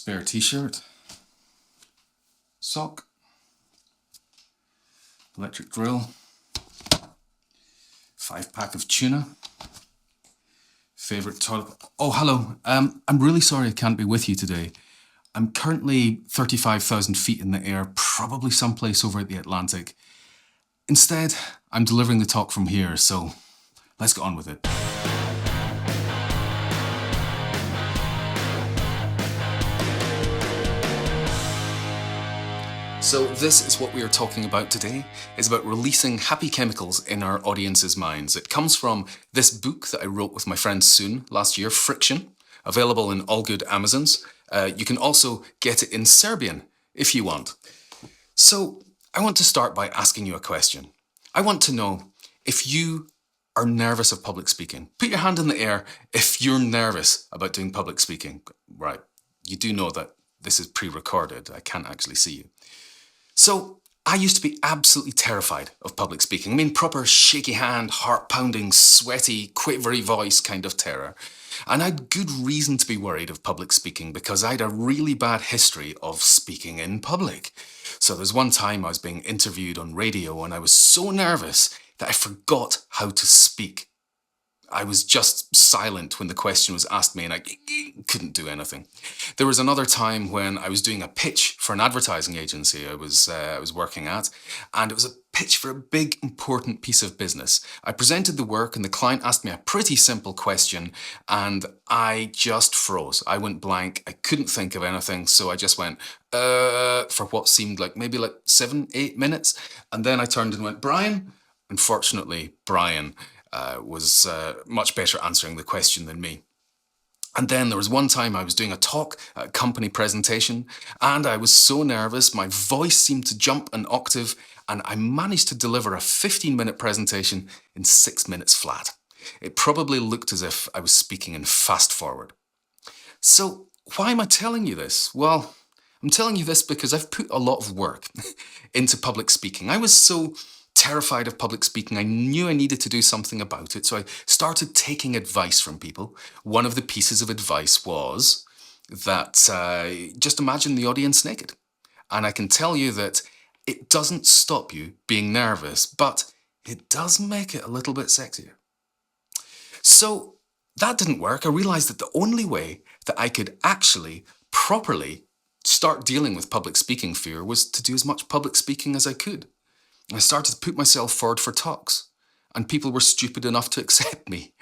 spare t-shirt, sock, electric drill, 5-pack of tuna, favourite toilet... Oh, hello. I'm really sorry I can't be with you today. I'm currently 35,000 feet in the air, probably someplace over at the Atlantic. Instead, I'm delivering the talk from here, so let's get on with it. So this is what we are talking about today. It's about releasing happy chemicals in our audience's minds. It comes from this book that I wrote with my friend Soon last year, Friction, available in all good Amazons. You can also get it in Serbian if you want. So I want to start by asking you a question. I want to know if you are nervous of public speaking. Put your hand in the air if you're nervous about doing public speaking. Right, you do know that this is pre-recorded. I can't actually see you. So, I used to be absolutely terrified of public speaking. I mean, proper shaky hand, heart-pounding, sweaty, quivery voice kind of terror. And I had good reason to be worried of public speaking because I had a really bad history of speaking in public. So there's one time I was being interviewed on radio and I was so nervous that I forgot how to speak. I was just silent when the question was asked me and I couldn't do anything. There was another time when I was doing a pitch for an advertising agency I was working at, and it was a pitch for a big, important piece of business. I presented the work and the client asked me a pretty simple question and I just froze. I went blank. I couldn't think of anything, so I just went, for what seemed like maybe 7-8 minutes. And then I turned and went, Brian? Unfortunately, Brian was much better answering the question than me. And then there was one time I was doing a talk, a company presentation, and I was so nervous, my voice seemed to jump an octave, and I managed to deliver a 15-minute presentation in 6 minutes flat. It probably looked as if I was speaking in fast forward. So why am I telling you this? Well, I'm telling you this because I've put a lot of work into public speaking. I was so terrified of public speaking. I knew I needed to do something about it, so I started taking advice from people. One of the pieces of advice was that just imagine the audience naked. And I can tell you that it doesn't stop you being nervous, but it does make it a little bit sexier. So that didn't work. I realized that the only way that I could actually properly start dealing with public speaking fear was to do as much public speaking as I could. I started to put myself forward for talks, and people were stupid enough to accept me,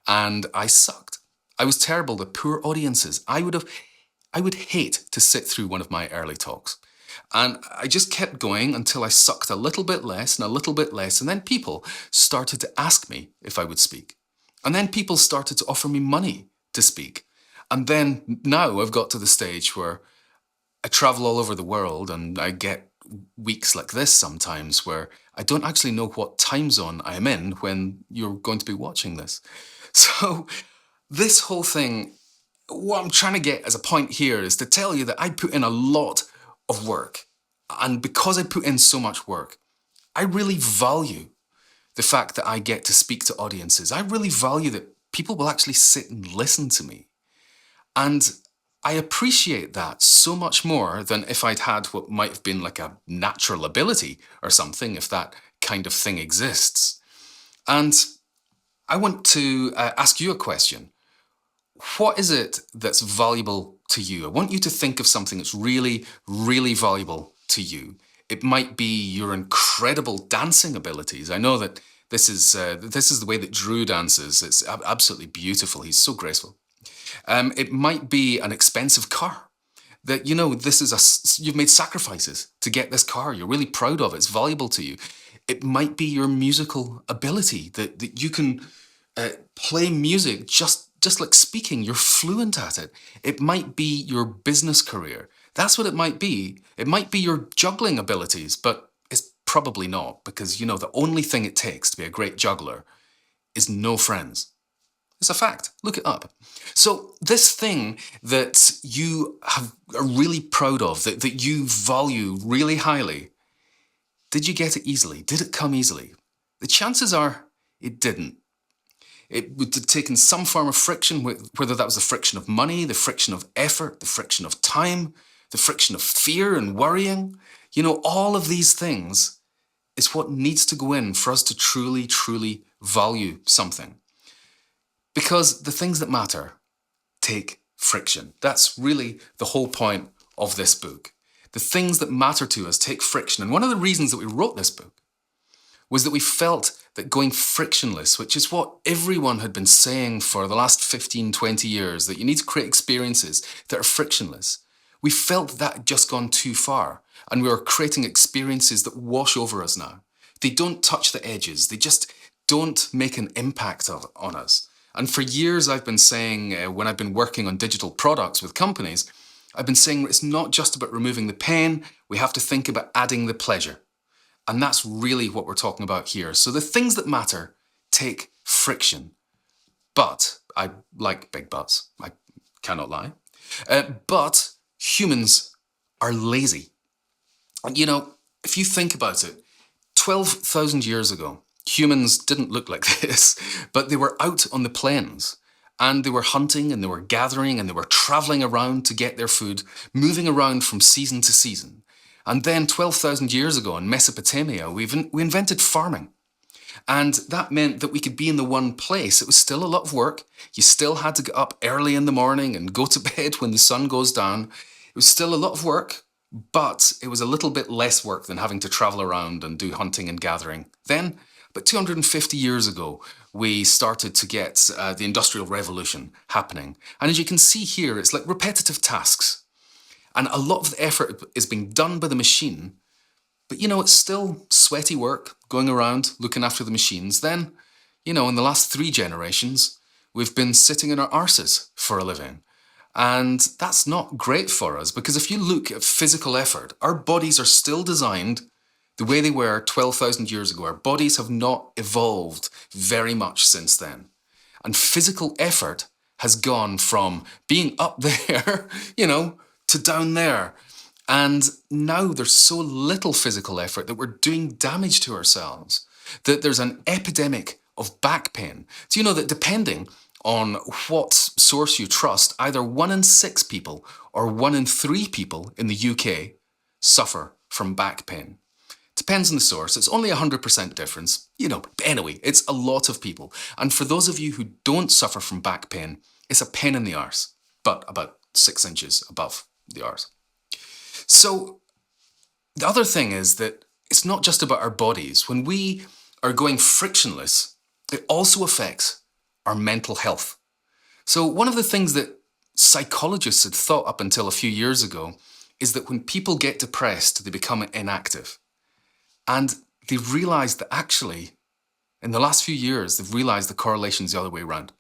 and I sucked. I was terrible. The poor audiences. I would hate to sit through one of my early talks. And I just kept going until I sucked a little bit less and a little bit less, and then people started to ask me if I would speak. And then people started to offer me money to speak. And then now I've got to the stage where I travel all over the world and I get weeks like this sometimes where I don't actually know what time zone I am in when you're going to be watching this. So this whole thing, what I'm trying to get as a point here is to tell you that I put in a lot of work. And because I put in so much work, I really value the fact that I get to speak to audiences. I really value that people will actually sit and listen to me. And I appreciate that so much more than if I'd had what might have been like a natural ability or something, if that kind of thing exists. And I want to ask you a question. What is it that's valuable to you? I want you to think of something that's really, really valuable to you. It might be your incredible dancing abilities. I know that this is the way that Drew dances. It's absolutely beautiful. He's so graceful. It might be an expensive car that, you've made sacrifices to get this car. You're really proud of it. It's valuable to you. It might be your musical ability that you can play music just like speaking. You're fluent at it. It might be your business career. That's what it might be. It might be your juggling abilities, but it's probably not because, the only thing it takes to be a great juggler is no friends. It's a fact. Look it up. So this thing that you are really proud of, that you value really highly, did you get it easily? Did it come easily? The chances are it didn't. It would have taken some form of friction, whether that was the friction of money, the friction of effort, the friction of time, the friction of fear and worrying. All of these things is what needs to go in for us to truly, truly value something. Because the things that matter take friction. That's really the whole point of this book. The things that matter to us take friction. And one of the reasons that we wrote this book was that we felt that going frictionless, which is what everyone had been saying for the last 15, 20 years, that you need to create experiences that are frictionless, we felt that had just gone too far. And we were creating experiences that wash over us now. They don't touch the edges. They just don't make an impact on us. And for years I've been saying, when I've been working on digital products with companies, I've been saying it's not just about removing the pain, we have to think about adding the pleasure. And that's really what we're talking about here. So the things that matter take friction. But, I like big buts, I cannot lie. But humans are lazy. And if you think about it, 12,000 years ago, humans didn't look like this, but they were out on the plains and they were hunting and they were gathering and they were traveling around to get their food, moving around from season to season. And then 12,000 years ago in Mesopotamia, we invented farming. And that meant that we could be in the one place. It was still a lot of work. You still had to get up early in the morning and go to bed when the sun goes down. It was still a lot of work, but it was a little bit less work than having to travel around and do hunting and gathering. Then, about 250 years ago, we started to get the Industrial Revolution happening. And as you can see here, it's like repetitive tasks. And a lot of the effort is being done by the machine, but it's still sweaty work going around looking after the machines. Then, in the last 3 generations, we've been sitting in our arses for a living. And that's not great for us, because if you look at physical effort, our bodies are still designed the way they were 12,000 years ago. Our bodies have not evolved very much since then. And physical effort has gone from being up there, to down there. And now there's so little physical effort that we're doing damage to ourselves, that there's an epidemic of back pain. Do you know that depending on what source you trust, either 1 in 6 people or 1 in 3 people in the UK suffer from back pain? Depends on the source. It's only 100% difference. But anyway, it's a lot of people. And for those of you who don't suffer from back pain, it's a pain in the arse, but about 6 inches above the arse. So the other thing is that it's not just about our bodies. When we are going frictionless, it also affects our mental health. So one of the things that psychologists had thought up until a few years ago is that when people get depressed, they become inactive. And they've realized that actually, in the last few years, they've realized the correlation's the other way around.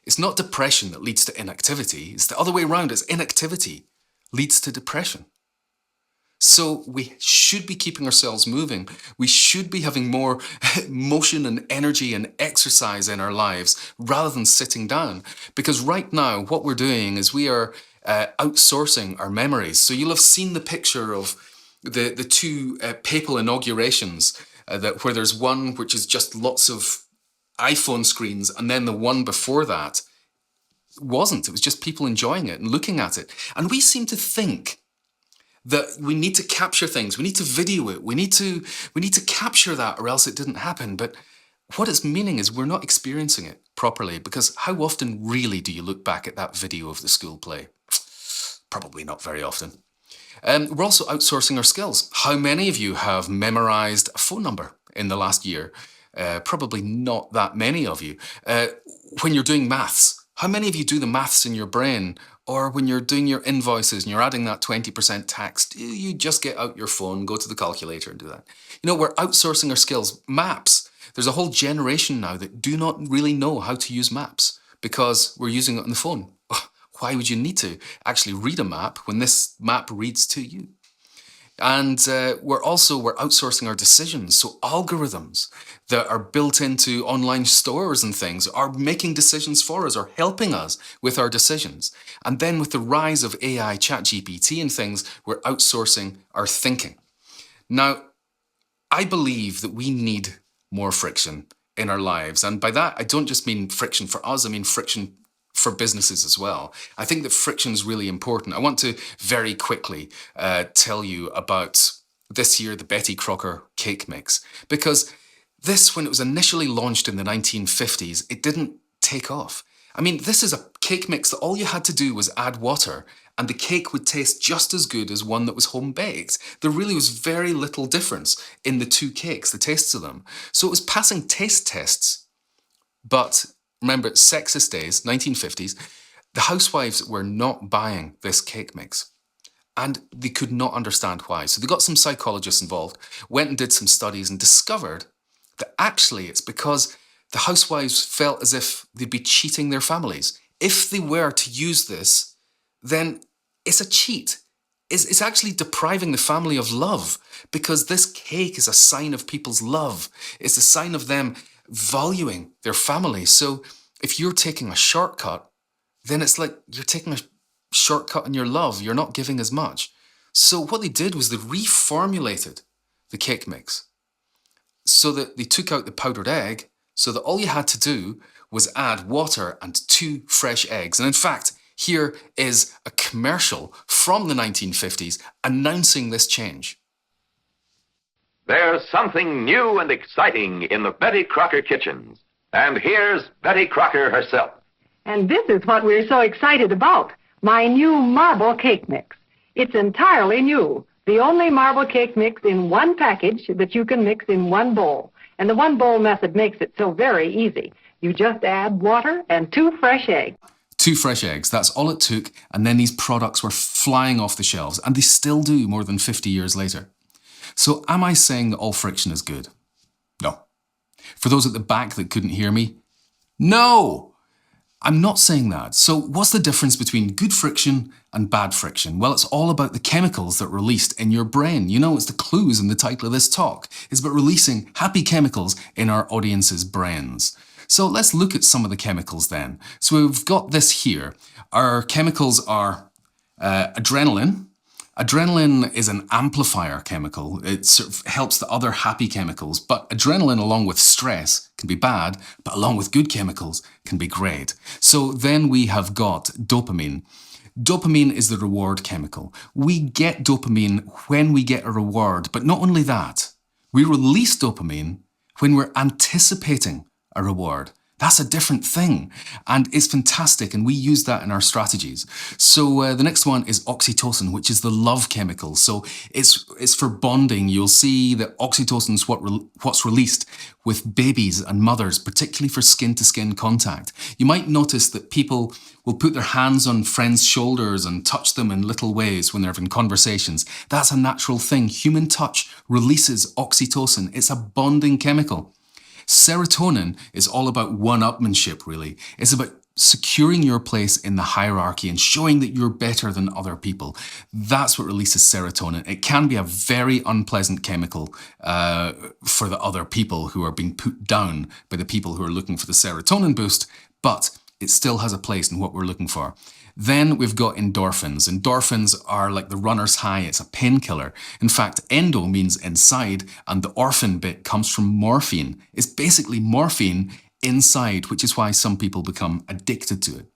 It's not depression that leads to inactivity. It's the other way around. It's inactivity leads to depression. So we should be keeping ourselves moving. We should be having more motion and energy and exercise in our lives rather than sitting down. Because right now, what we're doing is we are outsourcing our memories. So you'll have seen the picture of the 2 papal inaugurations, where there's one which is just lots of iPhone screens, and then the one before that wasn't. It was just people enjoying it and looking at it. And we seem to think that we need to capture things, we need to video it, we need to capture that or else it didn't happen. But what it's meaning is we're not experiencing it properly, because how often really do you look back at that video of the school play? Probably not very often. We're also outsourcing our skills. How many of you have memorized a phone number in the last year? Probably not that many of you. When you're doing maths, how many of you do the maths in your brain? Or when you're doing your invoices and you're adding that 20% tax, do you just get out your phone, go to the calculator and do that? We're outsourcing our skills. Maps. There's a whole generation now that do not really know how to use maps because we're using it on the phone. Why would you need to actually read a map when this map reads to you? And we're outsourcing our decisions. So algorithms that are built into online stores and things are making decisions for us, or helping us with our decisions. And then with the rise of AI, ChatGPT and things, we're outsourcing our thinking. Now, I believe that we need more friction in our lives. And by that, I don't just mean friction for us, I mean friction for businesses as well. I think that friction is really important. I want to very quickly tell you about this year, the Betty Crocker cake mix, because this, when it was initially launched in the 1950s, it didn't take off. I mean, this is a cake mix that all you had to do was add water and the cake would taste just as good as one that was home baked. There really was very little difference in the two cakes, the tastes of them. So it was passing taste tests. But remember, sexist days, 1950s, the housewives were not buying this cake mix. And they could not understand why. So they got some psychologists involved, went and did some studies and discovered that actually it's because the housewives felt as if they'd be cheating their families. If they were to use this, then it's a cheat. It's actually depriving the family of love, because this cake is a sign of people's love. It's a sign of them valuing their family. So if you're taking a shortcut, then it's like you're taking a shortcut in your love. You're not giving as much. So what they did was they reformulated the cake mix so that they took out the powdered egg, so that all you had to do was add water and 2 fresh eggs. And in fact, here is a commercial from the 1950s announcing this change. There's something new and exciting in the Betty Crocker kitchens. And here's Betty Crocker herself. And this is what we're so excited about, my new marble cake mix. It's entirely new. The only marble cake mix in one package that you can mix in one bowl. And the one bowl method makes it so very easy. You just add water and 2 fresh eggs. 2 fresh eggs, that's all it took, and then these products were flying off the shelves, and they still do more than 50 years later. So am I saying that all friction is good? No. For those at the back that couldn't hear me, no! I'm not saying that. So what's the difference between good friction and bad friction? Well, it's all about the chemicals that are released in your brain. You know, it's the clues in the title of this talk. It's about releasing happy chemicals in our audience's brains. So let's look at some of the chemicals then. So we've got this here. Our chemicals are adrenaline. Adrenaline is an amplifier chemical. It sort of helps the other happy chemicals, but adrenaline along with stress can be bad, but along with good chemicals can be great. So then we have got dopamine. Dopamine is the reward chemical. We get dopamine when we get a reward, but not only that, we release dopamine when we're anticipating a reward. That's a different thing, and it's fantastic, and we use that in our strategies. So the next one is oxytocin, which is the love chemical. So it's for bonding. You'll see that oxytocin is what's released with babies and mothers, particularly for skin-to-skin contact. You might notice that people will put their hands on friends' shoulders and touch them in little ways when they're having conversations. That's a natural thing. Human touch releases oxytocin. It's a bonding chemical. Serotonin is all about one-upmanship, really. It's about securing your place in the hierarchy and showing that you're better than other people. That's what releases serotonin. It can be a very unpleasant chemical for the other people who are being put down by the people who are looking for the serotonin boost, but it still has a place in what we're looking for. Then we've got endorphins. Endorphins are like the runner's high. It's a painkiller. In fact, endo means inside, and the orphan bit comes from morphine. It's basically morphine inside, which is why some people become addicted to it.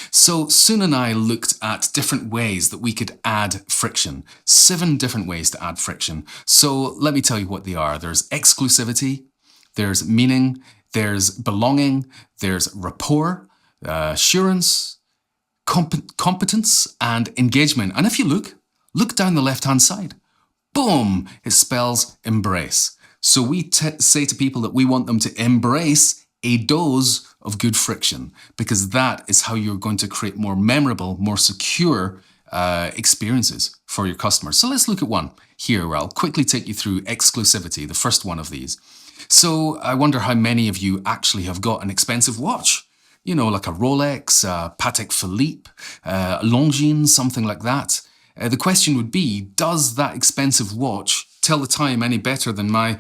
So Soon and I looked at different ways that we could add friction. 7 different ways to add friction. So let me tell you what they are. There's exclusivity, there's meaning, there's belonging, there's rapport, assurance, competence and engagement. And if you look down the left-hand side, boom, it spells embrace. So we say to people that we want them to embrace a dose of good friction, because that is how you're going to create more memorable, more secure experiences for your customers. So let's look at one here where I'll quickly take you through exclusivity, the first one of these. So I wonder how many of you actually have got an expensive watch. You know, like a Rolex, a Patek Philippe, a Longines, something like that. The question would be, does that expensive watch tell the time any better than my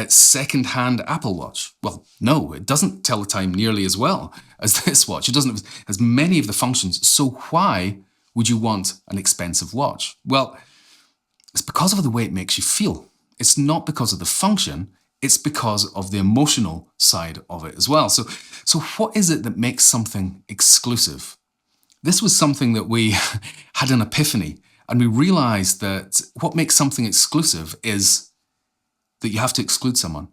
second-hand Apple Watch? Well, no, it doesn't tell the time nearly as well as this watch. It doesn't have as many of the functions. So why would you want an expensive watch? Well, it's because of the way it makes you feel. It's not because of the function, It's because of the emotional side of it as well. So what is it that makes something exclusive? This was something that we had an epiphany, and we realized that what makes something exclusive is that you have to exclude someone.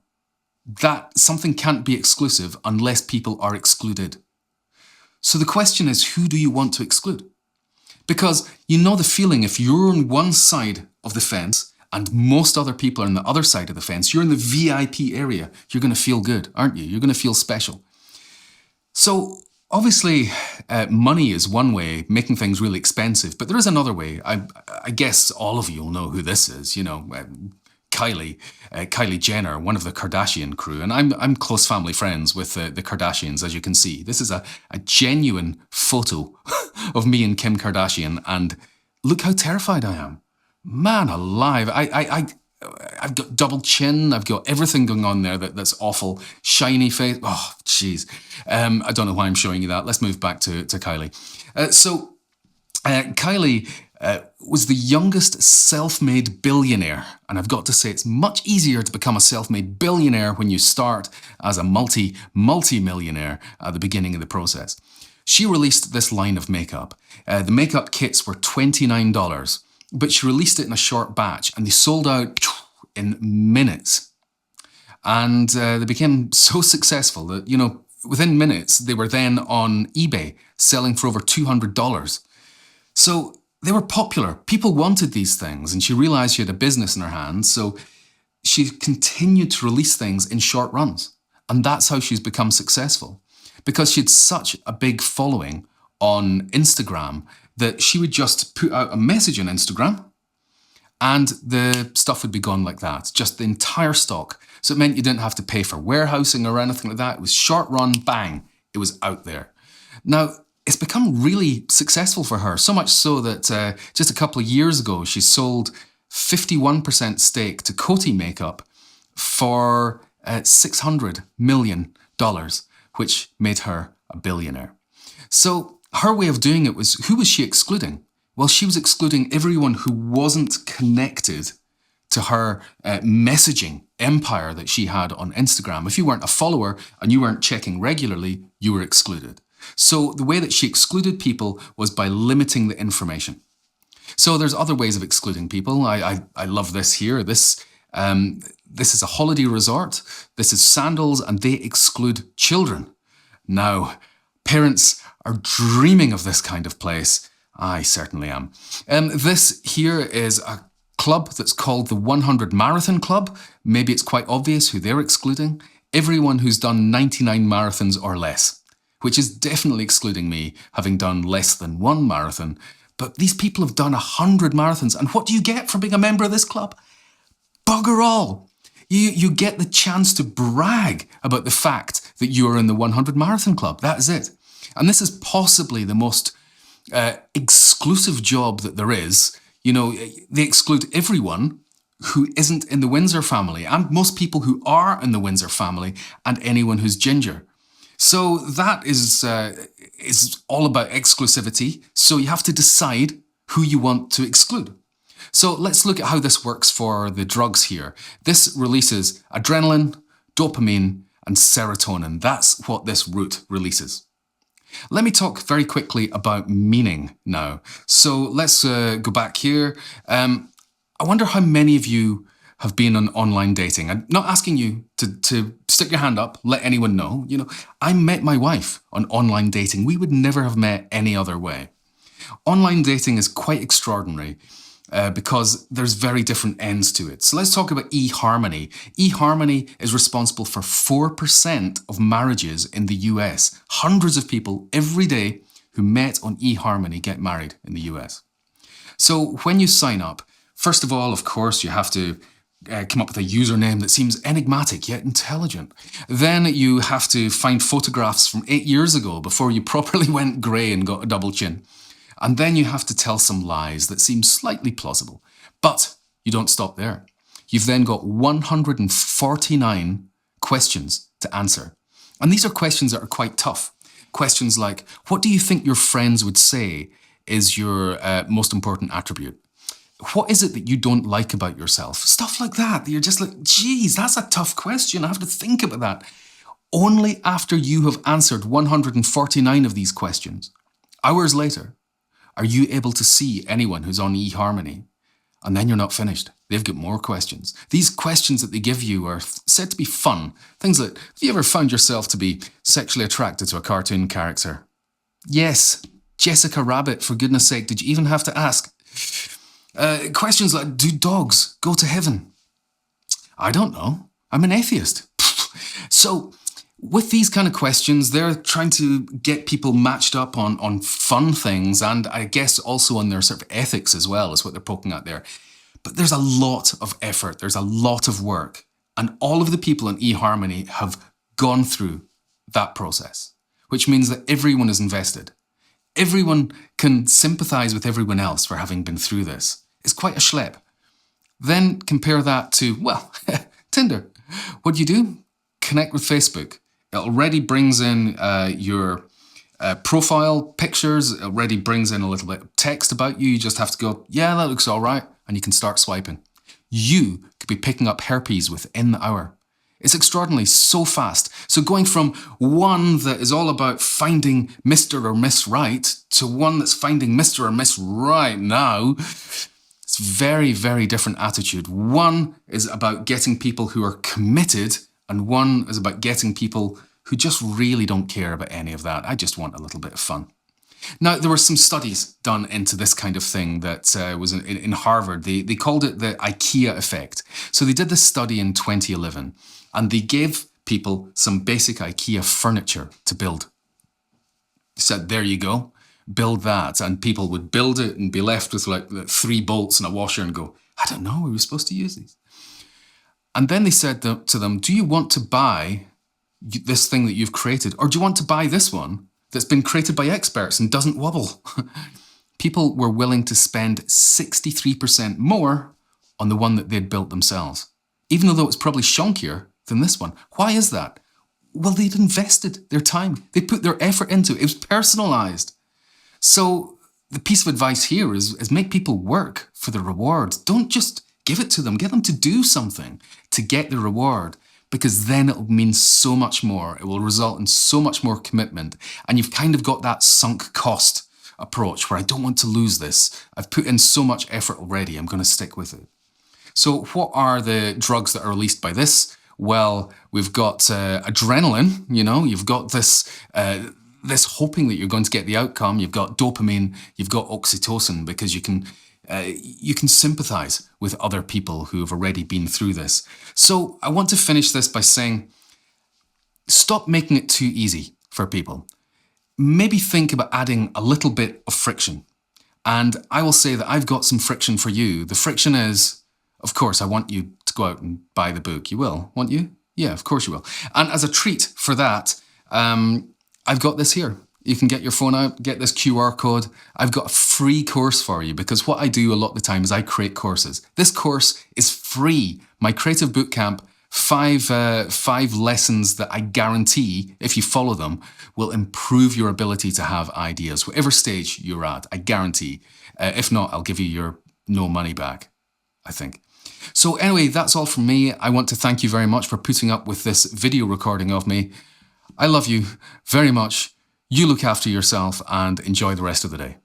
That something can't be exclusive unless people are excluded. So the question is, who do you want to exclude? Because you know the feeling, if you're on one side of the fence and most other people are on the other side of the fence, you're in the VIP area, you're going to feel good, aren't you? You're going to feel special. So obviously, money is one way, making things really expensive, but there is another way. I guess all of you will know who this is, Kylie Jenner, one of the Kardashian crew, and I'm close family friends with the Kardashians, as you can see. This is a genuine photo of me and Kim Kardashian, and look how terrified I am. Man alive, I've got double chin, I've got everything going on there that's awful. Shiny face, oh jeez. I don't know why I'm showing you that. Let's move back to Kylie. Kylie was the youngest self-made billionaire. And I've got to say, it's much easier to become a self-made billionaire when you start as a multi-millionaire at the beginning of the process. She released this line of makeup. The makeup kits were $29, but she released it in a short batch and they sold out in minutes. And they became so successful that, within minutes, they were then on eBay selling for over $200. So they were popular. People wanted these things, and she realized she had a business in her hands. So she continued to release things in short runs. And that's how she's become successful. Because she had such a big following on Instagram that she would just put out a message on Instagram and the stuff would be gone like that. Just the entire stock. So it meant you didn't have to pay for warehousing or anything like that. It was short run, bang, it was out there. Now, it's become really successful for her, so much so that just a couple of years ago, she sold 51% stake to Coty Makeup for $600 million, which made her a billionaire. So her way of doing it was, who was she excluding? Well, she was excluding everyone who wasn't connected to her messaging empire that she had on Instagram. If you weren't a follower and you weren't checking regularly, you were excluded. So the way that she excluded people was by limiting the information. So there's other ways of excluding people. I love this here. This is a holiday resort. This is Sandals, and they exclude children. Now, parents are dreaming of this kind of place. I certainly am. This here is a club that's called the 100 Marathon Club. Maybe it's quite obvious who they're excluding. Everyone who's done 99 marathons or less, which is definitely excluding me, having done less than one marathon. But these people have done 100 marathons. And what do you get for being a member of this club? Bugger all. You get the chance to brag about the fact that you are in the 100 Marathon Club. That is it. And this is possibly the most exclusive job that there is. They exclude everyone who isn't in the Windsor family, and most people who are in the Windsor family, and anyone who's ginger. So that is all about exclusivity. So you have to decide who you want to exclude. So let's look at how this works for the drugs here. This releases adrenaline, dopamine, and serotonin. That's what this route releases. Let me talk very quickly about meaning now. So let's go back here. I wonder how many of you have been on online dating. I'm not asking you to stick your hand up, let anyone know. I met my wife on online dating. We would never have met any other way. Online dating is quite extraordinary because there's very different ends to it. So let's talk about eHarmony. eHarmony is responsible for 4% of marriages in the US. Hundreds of people every day who met on eHarmony get married in the US. So when you sign up, first of all, of course, you have to come up with a username that seems enigmatic yet intelligent. Then you have to find photographs from 8 years ago before you properly went grey and got a double chin. And then you have to tell some lies that seem slightly plausible. But you don't stop there. You've then got 149 questions to answer. And these are questions that are quite tough. Questions like, what do you think your friends would say is your most important attribute? What is it that you don't like about yourself? Stuff like that you're just like, geez, that's a tough question. I have to think about that. Only after you have answered 149 of these questions, hours later, are you able to see anyone who's on eHarmony. And then you're not finished. They've got more questions. These questions that they give you are said to be fun. Things like, have you ever found yourself to be sexually attracted to a cartoon character? Yes. Jessica Rabbit, for goodness sake, did you even have to ask? Questions like, do dogs go to heaven? I don't know. I'm an atheist. So, with these kind of questions, they're trying to get people matched up on fun things, and I guess also on their sort of ethics as well, is what they're poking at there. But there's a lot of effort, there's a lot of work, and all of the people in eHarmony have gone through that process, which means that everyone is invested. Everyone can sympathise with everyone else for having been through this. It's quite a schlep. Then compare that to, well, Tinder. What do? Connect with Facebook. It already brings in your profile pictures. It already brings in a little bit of text about you. You just have to go, yeah, that looks all right. And you can start swiping. You could be picking up herpes within the hour. It's extraordinary, so fast. So going from one that is all about finding Mr. or Miss Right to one that's finding Mr. or Miss Right now, it's very, very different attitude. One is about getting people who are committed, and one is about getting people who just really don't care about any of that. I just want a little bit of fun. Now, there were some studies done into this kind of thing that was in Harvard. They called it the IKEA effect. So they did this study in 2011, and they gave people some basic IKEA furniture to build. They said, there you go, build that. And people would build it and be left with like 3 bolts and a washer and go, I don't know, we were supposed to use these. And then they said to them, do you want to buy this thing that you've created? Or do you want to buy this one that's been created by experts and doesn't wobble? People were willing to spend 63% more on the one that they'd built themselves, even though it's probably shonkier than this one. Why is that? Well, they'd invested their time. They put their effort into it. It was personalised. So the piece of advice here is make people work for the reward. Don't just give it to them. Get them to do something to get the reward, because then it'll mean so much more. It will result in so much more commitment. And you've kind of got that sunk cost approach where I don't want to lose this. I've put in so much effort already. I'm going to stick with it. So what are the drugs that are released by this? Well, we've got adrenaline, you've got this hoping that you're going to get the outcome. You've got dopamine, you've got oxytocin, because you can sympathise with other people who have already been through this. So I want to finish this by saying, stop making it too easy for people. Maybe think about adding a little bit of friction. And I will say that I've got some friction for you. The friction is, of course, I want you to go out and buy the book. You will, won't you? Yeah, of course you will. And as a treat for that, I've got this here. You can get your phone out, get this QR code. I've got a free course for you, because what I do a lot of the time is I create courses. This course is free. My Creative Bootcamp, 5 lessons that I guarantee, if you follow them, will improve your ability to have ideas, whatever stage you're at, I guarantee. If not, I'll give you your no money back, I think. So anyway, that's all from me. I want to thank you very much for putting up with this video recording of me. I love you very much. You look after yourself and enjoy the rest of the day.